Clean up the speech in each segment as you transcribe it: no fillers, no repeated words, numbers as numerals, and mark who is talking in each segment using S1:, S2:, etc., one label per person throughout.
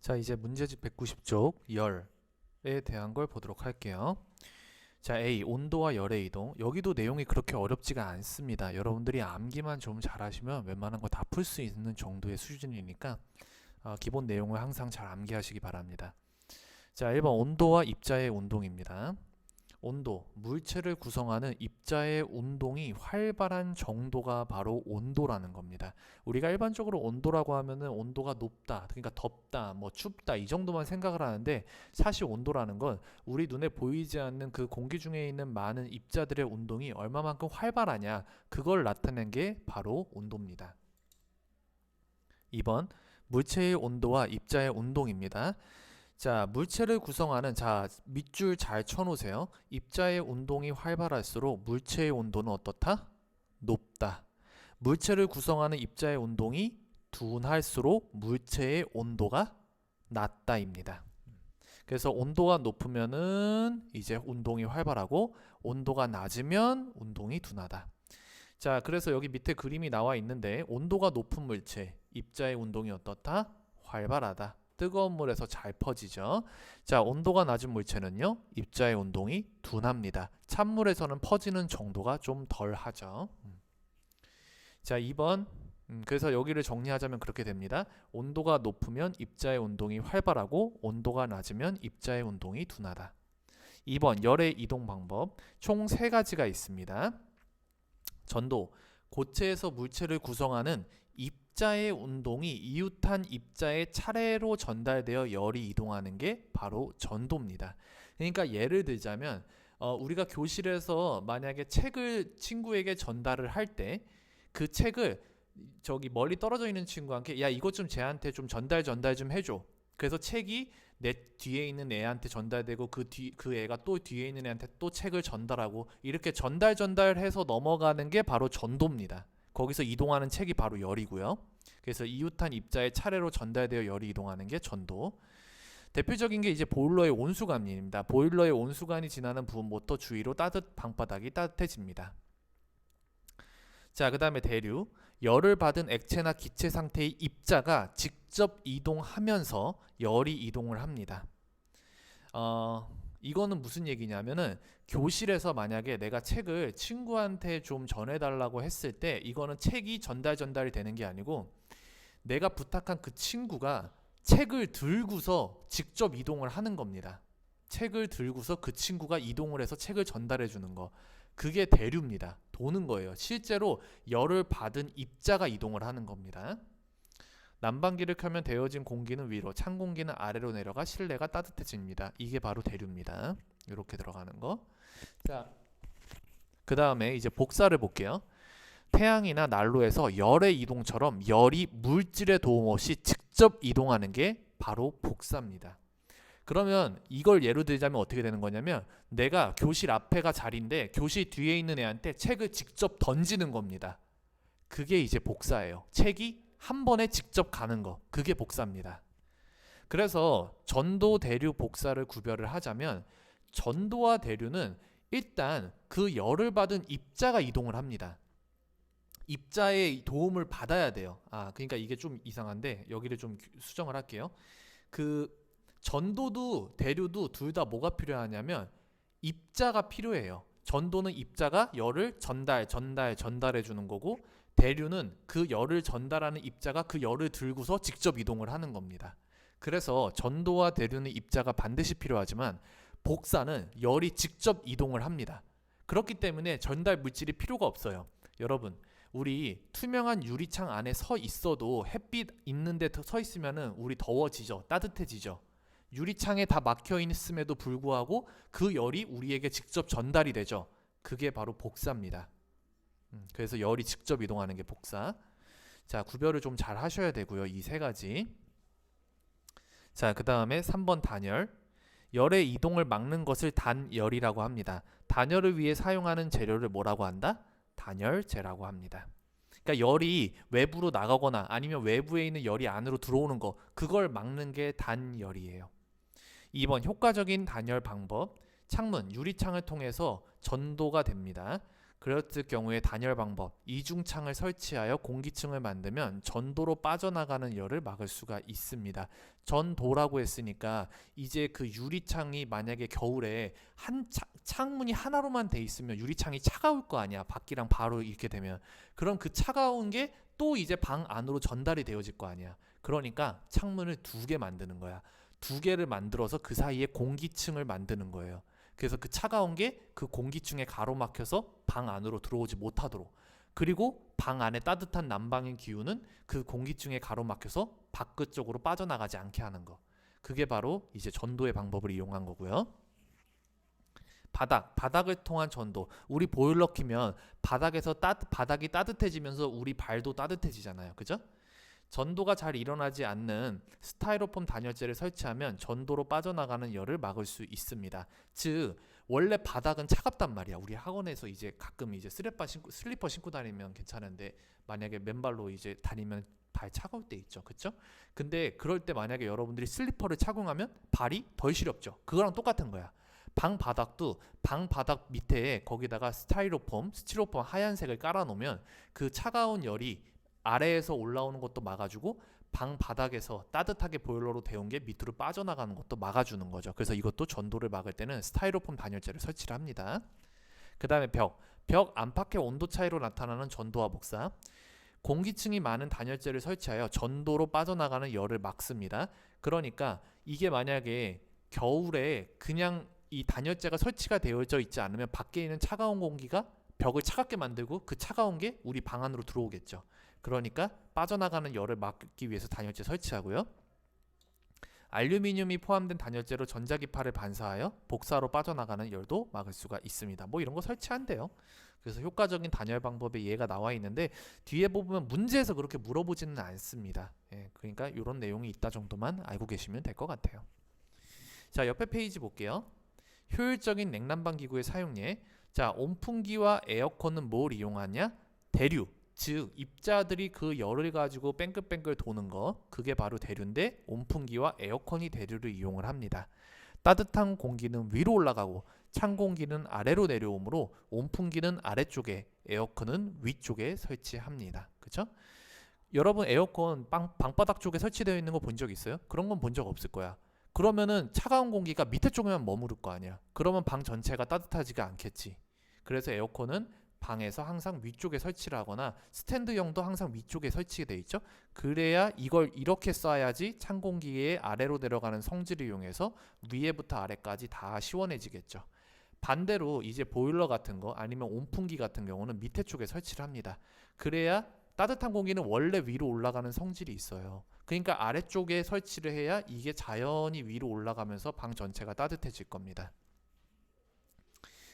S1: 자, 이제 문제집 190쪽 열에 대한 걸 보도록 할게요. 자, A 온도와 열의 이동. 여기도 내용이 그렇게 어렵지가 않습니다. 여러분들이 암기만 좀 잘하시면 웬만한 거 다 풀 수 있는 정도의 수준이니까 기본 내용을 항상 잘 암기하시기 바랍니다. 자, 1번 온도와 입자의 운동입니다. 온도, 물체를 구성하는 입자의 운동이 활발한 정도가 바로 온도라는 겁니다. 우리가 일반적으로 온도라고 하면은 온도가 높다, 그러니까 덥다, 뭐 춥다 이 정도만 생각을 하는데 사실 온도라는 건 우리 눈에 보이지 않는 그 공기 중에 있는 많은 입자들의 운동이 얼마만큼 활발하냐 그걸 나타낸 게 바로 온도입니다. 2번 물체의 온도와 입자의 운동입니다. 자, 물체를 구성하는 밑줄 잘 쳐놓으세요. 입자의 운동이 활발할수록 물체의 온도는 어떻다? 높다. 물체를 구성하는 입자의 운동이 둔할수록 물체의 온도가 낮다입니다. 그래서 온도가 높으면은 이제 운동이 활발하고 온도가 낮으면 운동이 둔하다. 자, 그래서 여기 밑에 그림이 나와 있는데 온도가 높은 물체, 입자의 운동이 어떻다? 활발하다. 뜨거운 물에서 잘 퍼지죠. 자, 온도가 낮은 물체는요, 입자의 운동이 둔합니다. 찬물에서는 퍼지는 정도가 좀 덜 하죠. 자, 2번. 그래서 여기를 정리하자면 그렇게 됩니다. 온도가 높으면 입자의 운동이 활발하고 온도가 낮으면 입자의 운동이 둔하다. 2번 열의 이동 방법. 총 3가지가 있습니다. 전도, 고체에서 물체를 구성하는 입자의 운동이 이웃한 입자의 차례로 전달되어 열이 이동하는 게 바로 전도입니다. 그러니까 예를 들자면 우리가 교실에서 만약에 책을 친구에게 전달을 할 때 그 책을 저기 멀리 떨어져 있는 친구한테 야 이것 좀 쟤한테 좀 전달 좀 해줘. 그래서 책이 내 뒤에 있는 애한테 전달되고 그 애가 또 뒤에 있는 애한테 또 책을 전달하고 이렇게 전달해서 넘어가는 게 바로 전도입니다. 거기서 이동하는 책이 바로 열이고요. 그래서 이웃한 입자의 차례로 전달되어 열이 이동하는 게 전도. 대표적인 게 이제 보일러의 온수관입니다. 보일러의 온수관이 지나는 부분 모터 주위로 방바닥이 따뜻해집니다. 자, 그 다음에 대류. 열을 받은 액체나 기체 상태의 입자가 직접 이동하면서 열이 이동을 합니다. 이거는 무슨 얘기냐면은 교실에서 만약에 내가 책을 친구한테 좀 전해달라고 했을 때 이거는 책이 전달이 되는 게 아니고 내가 부탁한 그 친구가 책을 들고서 직접 이동을 하는 겁니다. 책을 들고서 그 친구가 이동을 해서 책을 전달해 주는 거. 그게 대류입니다. 도는 거예요. 실제로 열을 받은 입자가 이동을 하는 겁니다. 난방기를 켜면 데워진 공기는 위로, 찬 공기는 아래로 내려가 실내가 따뜻해집니다. 이게 바로 대류입니다. 이렇게 들어가는 거. 자, 그 다음에 이제 복사를 볼게요. 태양이나 난로에서 열의 이동처럼 열이 물질의 도움 없이 직접 이동하는 게 바로 복사입니다. 그러면 이걸 예로 들자면 어떻게 되는 거냐면 내가 교실 앞에가 자리인데 교실 뒤에 있는 애한테 책을 직접 던지는 겁니다. 그게 이제 복사예요. 책이 한 번에 직접 가는 거. 그게 복사입니다. 그래서 전도, 대류, 복사를 구별을 하자면 전도와 대류는 일단 그 열을 받은 입자가 이동을 합니다. 입자의 도움을 받아야 돼요. 그러니까 이게 좀 이상한데 여기를 좀 수정을 할게요. 그 전도도 대류도 둘 다 뭐가 필요하냐면 입자가 필요해요. 전도는 입자가 열을 전달해 주는 거고 대류는 그 열을 전달하는 입자가 그 열을 들고서 직접 이동을 하는 겁니다. 그래서 전도와 대류는 입자가 반드시 필요하지만 복사는 열이 직접 이동을 합니다. 그렇기 때문에 전달 물질이 필요가 없어요. 여러분, 우리 투명한 유리창 안에 서 있어도 햇빛 있는데 서 있으면은 우리 더워지죠. 따뜻해지죠. 유리창에 다 막혀 있음에도 불구하고 그 열이 우리에게 직접 전달이 되죠. 그게 바로 복사입니다. 그래서 열이 직접 이동하는 게 복사. 자, 구별을 좀 잘 하셔야 되고요. 이 3가지. 자, 그 다음에 3번 단열. 열의 이동을 막는 것을 단열이라고 합니다. 단열을 위해 사용하는 재료를 뭐라고 한다? 단열재라고 합니다. 그러니까 열이 외부로 나가거나 아니면 외부에 있는 열이 안으로 들어오는 거, 그걸 막는 게 단열이에요. 2번 효과적인 단열 방법. 창문, 유리창을 통해서 전도가 됩니다. 그랬을 경우에 단열 방법, 이중창을 설치하여 공기층을 만들면 전도로 빠져나가는 열을 막을 수가 있습니다. 전도라고 했으니까 이제 그 유리창이 만약에 겨울에 창문이 하나로만 돼 있으면 유리창이 차가울 거 아니야. 밖이랑 바로 이렇게 되면. 그럼 그 차가운 게 또 이제 방 안으로 전달이 되어질 거 아니야. 그러니까 창문을 2개 만드는 거야. 2개를 만들어서 그 사이에 공기층을 만드는 거예요. 그래서 그 차가운 게 그 공기층에 가로막혀서 방 안으로 들어오지 못하도록, 그리고 방 안에 따뜻한 난방의 기운은 그 공기층에 가로막혀서 밖 쪽으로 빠져나가지 않게 하는 거. 그게 바로 이제 전도의 방법을 이용한 거고요. 바닥을 통한 전도. 우리 보일러 키면 바닥이 따뜻해지면서 우리 발도 따뜻해지잖아요. 그죠? 전도가 잘 일어나지 않는 스타이로폼 단열재를 설치하면 전도로 빠져나가는 열을 막을 수 있습니다. 즉 원래 바닥은 차갑단 말이야. 우리 학원에서 이제 가끔 이제 슬리퍼 신고 다니면 괜찮은데 만약에 맨발로 이제 다니면 발 차가울 때 있죠. 그쵸? 근데 그럴 때 만약에 여러분들이 슬리퍼를 착용하면 발이 덜 시렵죠. 그거랑 똑같은 거야. 방 바닥도 방 바닥 밑에 거기다가 스티로폼 하얀색을 깔아 놓으면 그 차가운 열이 아래에서 올라오는 것도 막아주고 방 바닥에서 따뜻하게 보일러로 데운 게 밑으로 빠져나가는 것도 막아주는 거죠. 그래서 이것도 전도를 막을 때는 스타이로폼 단열재를 설치를 합니다. 그 다음에 벽 안팎의 온도 차이로 나타나는 전도와 복사. 공기층이 많은 단열재를 설치하여 전도로 빠져나가는 열을 막습니다. 그러니까 이게 만약에 겨울에 그냥 이 단열재가 설치가 되어져 있지 않으면 밖에 있는 차가운 공기가 벽을 차갑게 만들고 그 차가운 게 우리 방 안으로 들어오겠죠. 그러니까 빠져나가는 열을 막기 위해서 단열재 설치하고요. 알루미늄이 포함된 단열재로 전자기파를 반사하여 복사로 빠져나가는 열도 막을 수가 있습니다. 뭐 이런 거 설치한대요. 그래서 효과적인 단열 방법의 예가 나와 있는데 뒤에 보면 문제에서 그렇게 물어보지는 않습니다. 그러니까 이런 내용이 있다 정도만 알고 계시면 될 것 같아요. 자, 옆에 페이지 볼게요. 효율적인 냉난방 기구의 사용예. 자, 온풍기와 에어컨은 뭘 이용하냐? 대류. 즉 입자들이 그 열을 가지고 뺑글뺑글 도는 거, 그게 바로 대류인데 온풍기와 에어컨이 대류를 이용을 합니다. 따뜻한 공기는 위로 올라가고 찬 공기는 아래로 내려오므로 온풍기는 아래쪽에, 에어컨은 위쪽에 설치합니다. 그쵸? 여러분 에어컨 방바닥 쪽에 설치되어 있는 거 본 적 있어요? 그런 건 본 적 없을 거야. 그러면은 차가운 공기가 밑에 쪽에만 머무를 거 아니야. 그러면 방 전체가 따뜻하지가 않겠지. 그래서 에어컨은 방에서 항상 위쪽에 설치를 하거나 스탠드형도 항상 위쪽에 설치돼 있죠. 그래야 이걸 이렇게 쏴야지 찬 공기에 아래로 내려가는 성질을 이용해서 위에부터 아래까지 다 시원해지겠죠. 반대로 이제 보일러 같은 거 아니면 온풍기 같은 경우는 밑에 쪽에 설치를 합니다. 그래야 따뜻한 공기는 원래 위로 올라가는 성질이 있어요. 그러니까 아래쪽에 설치를 해야 이게 자연히 위로 올라가면서 방 전체가 따뜻해질 겁니다.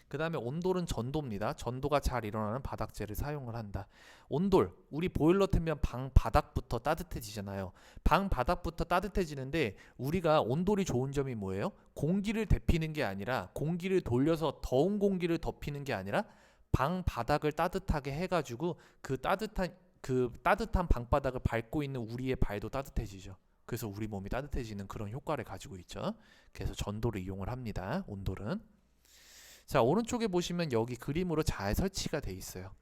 S1: 그 다음에 온돌은 전도입니다. 전도가 잘 일어나는 바닥재를 사용을 한다. 온돌, 우리 보일러 틀면 방 바닥부터 따뜻해지잖아요. 방 바닥부터 따뜻해지는데 우리가 온돌이 좋은 점이 뭐예요? 공기를 데피는 게 아니라, 공기를 돌려서 더운 공기를 덮이는 게 아니라 방 바닥을 따뜻하게 해가지고 그 따뜻한 방바닥을 밟고 있는 우리의 발도 따뜻해지죠. 그래서 우리 몸이 따뜻해지는 그런 효과를 가지고 있죠. 그래서 전도를 이용을 합니다. 온돌은. 자, 오른쪽에 보시면 여기 그림으로 잘 설치가 돼 있어요.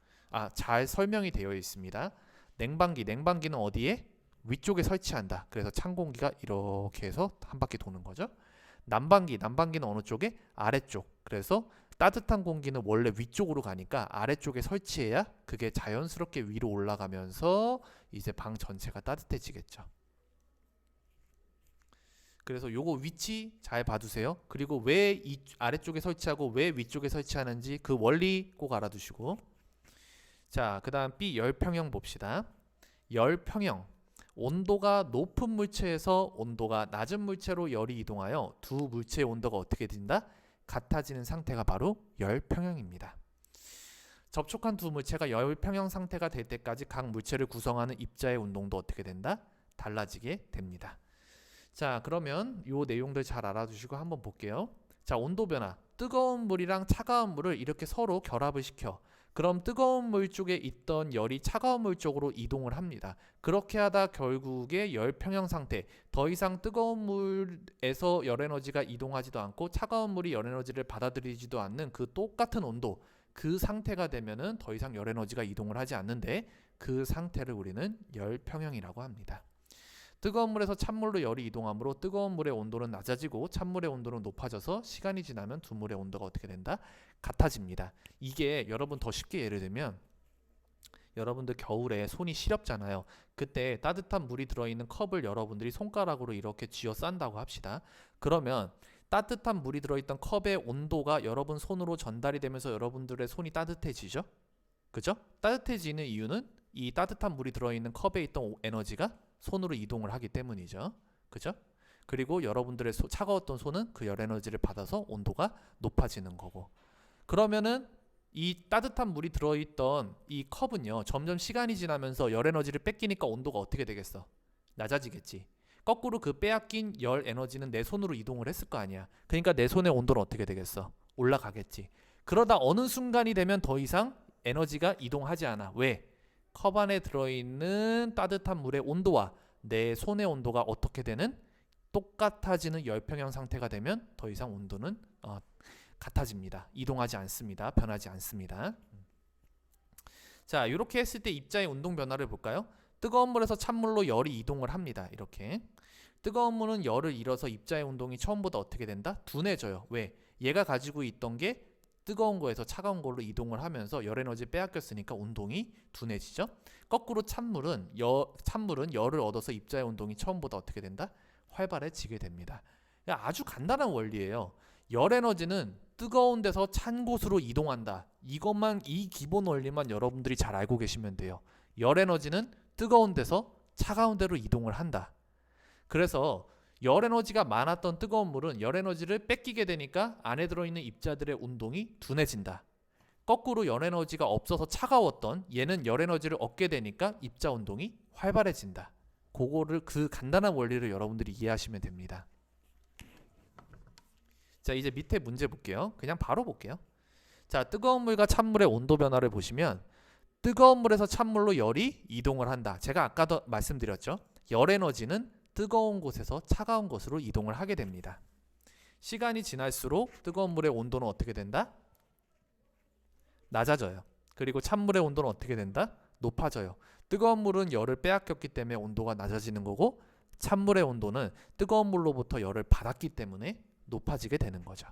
S1: 잘 설명이 되어 있습니다. 냉방기는 어디에? 위쪽에 설치한다. 그래서 찬 공기가 이렇게 해서 한 바퀴 도는 거죠. 난방기는 어느 쪽에? 아래쪽. 그래서 따뜻한 공기는 원래 위쪽으로 가니까 아래쪽에 설치해야 그게 자연스럽게 위로 올라가면서 이제 방 전체가 따뜻해지겠죠. 그래서 요거 위치 잘 봐두세요. 그리고 왜 이 아래쪽에 설치하고 왜 위쪽에 설치하는지 그 원리 꼭 알아두시고. 자, 그 다음 B 열평형 봅시다. 열평형. 온도가 높은 물체에서 온도가 낮은 물체로 열이 이동하여 두 물체의 온도가 어떻게 된다? 같아지는 상태가 바로 열평형입니다. 접촉한 두 물체가 열평형 상태가 될 때까지 각 물체를 구성하는 입자의 운동도 어떻게 된다? 달라지게 됩니다. 자, 그러면 요 내용들 잘 알아두시고 한번 볼게요. 자, 온도 변화. 뜨거운 물이랑 차가운 물을 이렇게 서로 결합을 시켜. 그럼 뜨거운 물 쪽에 있던 열이 차가운 물 쪽으로 이동을 합니다. 그렇게 하다 결국에 열평형 상태, 더 이상 뜨거운 물에서 열에너지가 이동하지도 않고 차가운 물이 열에너지를 받아들이지도 않는 그 똑같은 온도, 그 상태가 되면은 더 이상 열 에너지가 이동을 하지 않는데 그 상태를 우리는 열 평형이라고 합니다. 뜨거운 물에서 찬물로 열이 이동하므로 뜨거운 물의 온도는 낮아지고 찬물의 온도는 높아져서 시간이 지나면 두 물의 온도가 어떻게 된다? 같아집니다. 이게 여러분 더 쉽게 예를 들면 여러분들 겨울에 손이 시렵잖아요. 그때 따뜻한 물이 들어있는 컵을 여러분들이 손가락으로 이렇게 쥐어 싼다고 합시다. 그러면 따뜻한 물이 들어있던 컵의 온도가 여러분 손으로 전달이 되면서 여러분들의 손이 따뜻해지죠? 그죠? 따뜻해지는 이유는 이 따뜻한 물이 들어있는 컵에 있던 에너지가 손으로 이동을 하기 때문이죠. 그죠? 그리고 여러분들의 차가웠던 손은 그 열 에너지를 받아서 온도가 높아지는 거고. 그러면은 이 따뜻한 물이 들어있던 이 컵은요, 점점 시간이 지나면서 열 에너지를 뺏기니까 온도가 어떻게 되겠어? 낮아지겠지. 거꾸로 그 빼앗긴 열 에너지는 내 손으로 이동을 했을 거 아니야. 그러니까 내 손의 온도는 어떻게 되겠어? 올라가겠지. 그러다 어느 순간이 되면 더 이상 에너지가 이동하지 않아. 왜? 컵 안에 들어있는 따뜻한 물의 온도와 내 손의 온도가 어떻게 되는? 똑같아지는 열평형 상태가 되면 더 이상 온도는 같아집니다. 이동하지 않습니다. 변하지 않습니다. 자, 이렇게 했을 때 입자의 운동 변화를 볼까요? 뜨거운 물에서 찬물로 열이 이동을 합니다. 이렇게 뜨거운 물은 열을 잃어서 입자의 운동이 처음보다 어떻게 된다? 둔해져요. 왜? 얘가 가지고 있던 게 뜨거운 거에서 차가운 걸로 이동을 하면서 열 에너지 빼앗겼으니까 운동이 둔해지죠. 거꾸로 찬물은 열을 얻어서 입자의 운동이 처음보다 어떻게 된다? 활발해지게 됩니다. 아주 간단한 원리예요. 열 에너지는 뜨거운 데서 찬 곳으로 이동한다. 이 기본 원리만 여러분들이 잘 알고 계시면 돼요. 열 에너지는 뜨거운 데서 차가운 데로 이동을 한다. 그래서 열 에너지가 많았던 뜨거운 물은 열 에너지를 뺏기게 되니까 안에 들어있는 입자들의 운동이 둔해진다. 거꾸로 열 에너지가 없어서 차가웠던 얘는 열 에너지를 얻게 되니까 입자 운동이 활발해진다. 그 간단한 원리를 여러분들이 이해하시면 됩니다. 자, 이제 밑에 문제 볼게요. 그냥 바로 볼게요. 자, 뜨거운 물과 찬물의 온도 변화를 보시면 뜨거운 물에서 찬물로 열이 이동을 한다. 제가 아까도 말씀드렸죠. 열 에너지는 뜨거운 곳에서 차가운 곳으로 이동을 하게 됩니다. 시간이 지날수록 뜨거운 물의 온도는 어떻게 된다? 낮아져요. 그리고 찬물의 온도는 어떻게 된다? 높아져요. 뜨거운 물은 열을 빼앗겼기 때문에 온도가 낮아지는 거고 찬물의 온도는 뜨거운 물로부터 열을 받았기 때문에 높아지게 되는 거죠.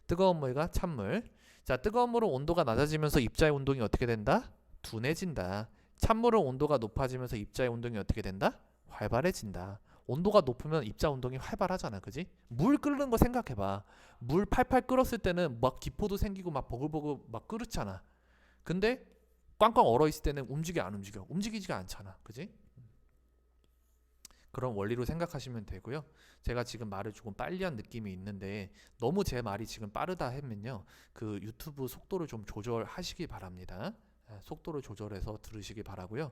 S1: 뜨거운 물과 찬물. 자, 뜨거운 물은 온도가 낮아지면서 입자의 운동이 어떻게 된다? 둔해진다. 찬물은 온도가 높아지면서 입자의 운동이 어떻게 된다? 활발해진다. 온도가 높으면 입자 운동이 활발하잖아. 그지? 물 끓는 거 생각해봐. 물 팔팔 끓었을 때는 막 기포도 생기고 막 버글버글 막 끓었잖아. 근데 꽝꽝 얼어있을 때는 안 움직여. 움직이지가 않잖아. 그지? 그런 원리로 생각하시면 되고요. 제가 지금 말을 조금 빨리 한 느낌이 있는데 너무 제 말이 지금 빠르다 하면요. 그 유튜브 속도를 좀 조절하시기 바랍니다. 속도를 조절해서 들으시기 바라고요.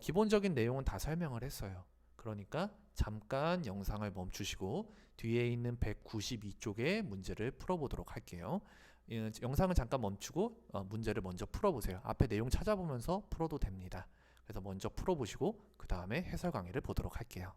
S1: 기본적인 내용은 다 설명을 했어요. 그러니까 잠깐 영상을 멈추시고 뒤에 있는 192쪽의 문제를 풀어보도록 할게요. 영상을 잠깐 멈추고 문제를 먼저 풀어보세요. 앞에 내용 찾아보면서 풀어도 됩니다. 그래서 먼저 풀어보시고 그 다음에 해설 강의를 보도록 할게요.